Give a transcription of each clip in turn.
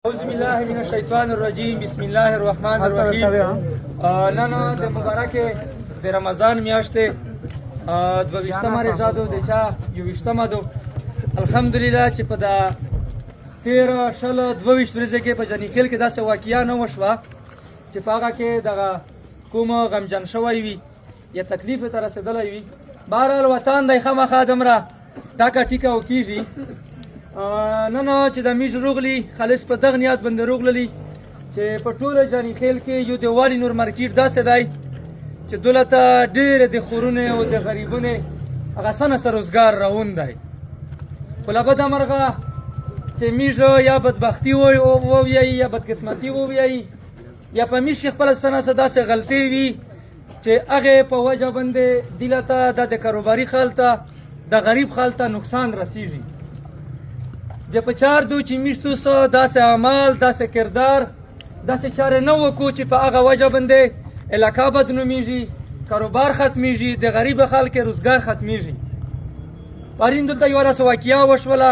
اعوذ بالله من الشیطان الرجیم بسم الله الرحمن الرحیم. نن د مبارکه د رمضان میاشتې 22مه رجادو د چا 21مه دو الحمدلله چې په دا 13 شل 22 ورځې کې په جنیکل کې داسې واقعیا نه وشوه چې په هغه کې دغه کوم غمجن شوی وي یا تکلیف ته رسېدلی وي. بهرحال وطن دی خامخا دومره ډاکه ټیکه وکېږي. نن چې د میژ روغلي خالص په دغه نیت باندې روغللي چې په ټوله جاني خیل کې یو د والي نور مارکیټ داسې دی چې دولته ډېرې د خورونې او د غریبونې هغه سنه سره روزګار روان دی. خو له بده مرغه چې میژ یا بدبختي وویایي یا بدقسمتي وویایي یا په میژ کې خپله سنه څه داسې غلطۍ وي چې هغې په وجه باندې دله ته د کاروباري خال ته د غریب خال ته نقصان رسیږي. بیا په چار دو چې میشتو څه داسې عمل داسې کردار داسې چارې نه وکړو چې په هغه وجه باندې علاقه بدنومیږي، کاروبار ختمیږي، د غریب خلک روزګار ختمیږي. پرین دلته یوه داسې واقعه وشوله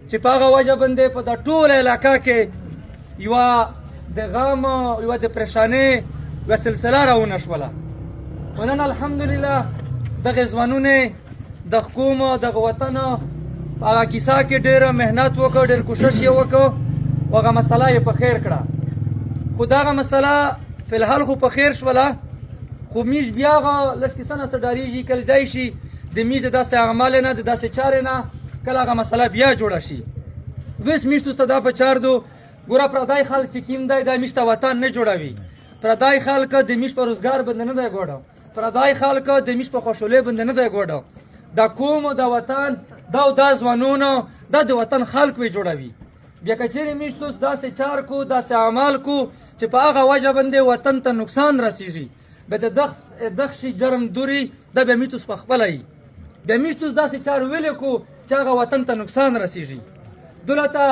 چې په هغه وجه باندې په دا ټوله علاقه کې یوه د غم یوه د پریشانۍ یوه سلسله راونه شوله. خو نن الحمدلله دغې ځوانونې د قوم دغه وطن په هغه کیسه کې ډېره محنت وکړ، ډېر کوشش یې وکړ او هغه مسله یې په خیر کړه. خو دغه مسله فلحال خو په خیر شوله، خو میژ بیا هغه لږ کیسه نه څه ډارېږي، کیدای شي د میژ د داسې عمل نه د داسې چارې نه کله هغه مسله بیا جوړه شي. وس میشتو سته دا په چار دو ګوره پردی خلک چې کیم دی دا میژ ته وطن نه جوړوي. پردی خلک د میژ په روزګار باندې نه دی ګوډه، پردی خلک د میژ په خوشحالۍ باندې نه دی ګوډه. دا کوم د وطن دا او دا ځوانونو دا د وطن خلک وی جوړوي. بیا که چیرې میشتو داسې چار کو داسې عمل کو چې په هغه وجه باندې وطن ته نقصان رسیږي، بیا د دغ شي جرم دوري دا بیا میشتوس په خپله وي. بیا میشتوس داسې چار ویلې کو چې هغه وطن ته نقصان رسیږي. دلته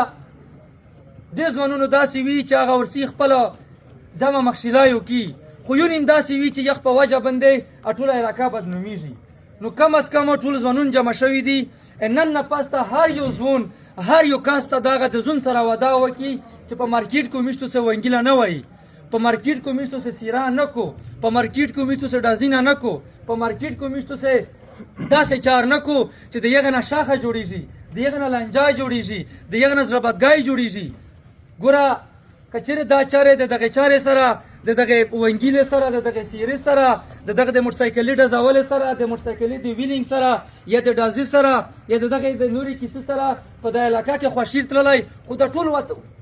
دې ځوانونو داسې وي چې هغه ورسي خپله جمع مخشیلای وکړي، خو یو نیم داسې وي چې یخ په وجه باندې ټوله علاقه بدنومیږي. نو کم از کم ټول ځوانون جمع شوي دي. نن نه پس ته هر یو ځوان هر یو کس ته دغه د ځون سره وعده وکړي چې په مارکیټ کې میشتو څه ونګیله نه وایي، په مارکیټ کې میشتو څه سیره نه کو، په مارکیټ کې میشتو څه ډازینه نه کو، په مارکیټ کې میشتو څه داسې چار نه کو چې د یغه نه شاخه جوړیږي، د یغه نه لنجا جوړیږي، د یغه نه زړه بدګای جوړیږي. ګوره که چیرې دا چارې د دغې چارې سره د دغې ونګیلې سره د دغې سیرې سره د دغه د موټرسایکلي ډزولې سره د موټرسایکلي د ویلینګ سره یا د ډازي سره یا د دغې د نورې کیسې سره په د علاقه کې خوښي تللی، خو د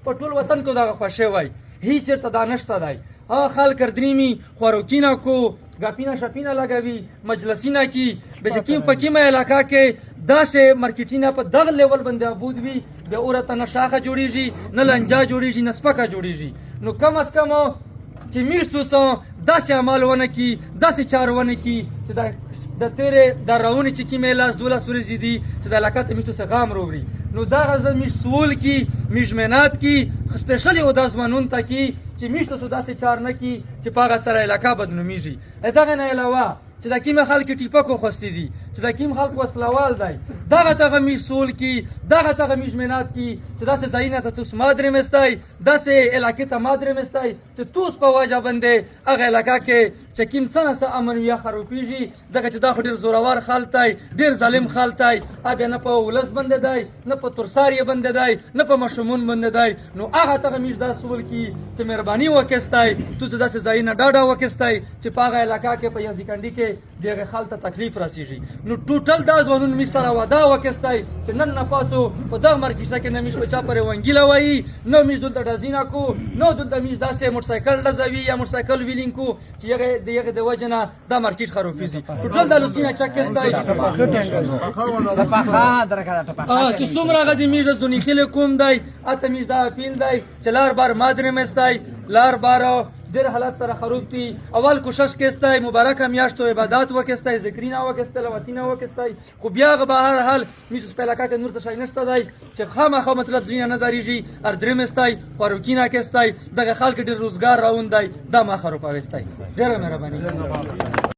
په ټول وطن کې دغه خوښي وای هیڅ چېرته دا نشته دی. هغه خلک کردرېمي خوراکینه کو ګاپینه شپینه لګوي مجلسینه کی بشکیم په کومه علاقه کې داسې مارکیټینه په دغه لیول باندې ابود وي بیا اورته نه شاخه جوړیږي نه لنجا جوړیږي نه سپکه جوړیږي. نو کم از کم چې میشتو څه داسې عمل ونه کړي داسې چار ونه کړي چې د تیرې د راونې چې کومې 11 ورځې دي چې د علاقه ته میشتو څه غام راوړي. نو دغه ځل میش سول کی میش مهنت کی سپیشل یو داس ځوانون ته کی چې میشتو څه داسې چار نه کړي چې په هغه سره علاقه بدنومیږي. دغه نه علاوه چې د کوم خلک ټیپک خوستي دي چې د کوم خلک وسلوال دی دغه میسول کی دغه میش مهنت کی چې داسې ځایونه ته توس مادرې مستای داسې علاقې ته مادرې مستای چې توس په وجه باندې هغه علاقه کې چې کوم څه امن یا خرابېږي ځکه چې دا خو ډېر زورور خلک دی ډېر ظالم خلک دی. بیا نه په ولس باندې دی نه په ترسار یې باندې دی نه په ماشومون باندې دی. نو هغه ته میش دا سول کی چې مهرباني وکستای تو داسې ځایونه ډاډه وکستای چې په هغه علاقه کې په یازیکنډي کې دغه خلک ته تکلیف رسیږي. نو ټوټل دا ځوانون می سره وعده وکستای چې نن نه پاسو په دغه مارکیټه کې نه میش په چا پرې ونګیله وایي نه میش دلته ډازینه کو نه دلته میش داسې موټرسایکل ډزوي یا موټرسایکل ویلینګ کو چې هغه د وجه نه دا مارکیټ خرابېږي. ټوټل دا لوسینه چک کستای چې څومره هغه د میش د ځونیخیلې کوم دی اته میش دا اپیل دی چې لار بار مادرې مستای لار بار ډېر حالات سره خراب دي. اول کوشش کېستی مبارکه میاشتو عبادت وکېستی ذکرینه وکېستی لوتینه وکېستی، خو بیا هغه به هر حال میشوس په علاقه کې نور څه شی نشته دی چې خامخا مطلب ځینې نه درېږي اردرې مستی خوراکینه کېستی دغه خلک ډېر روزګار راوند دی دا ما خرابویستی. ډېره مهرباني.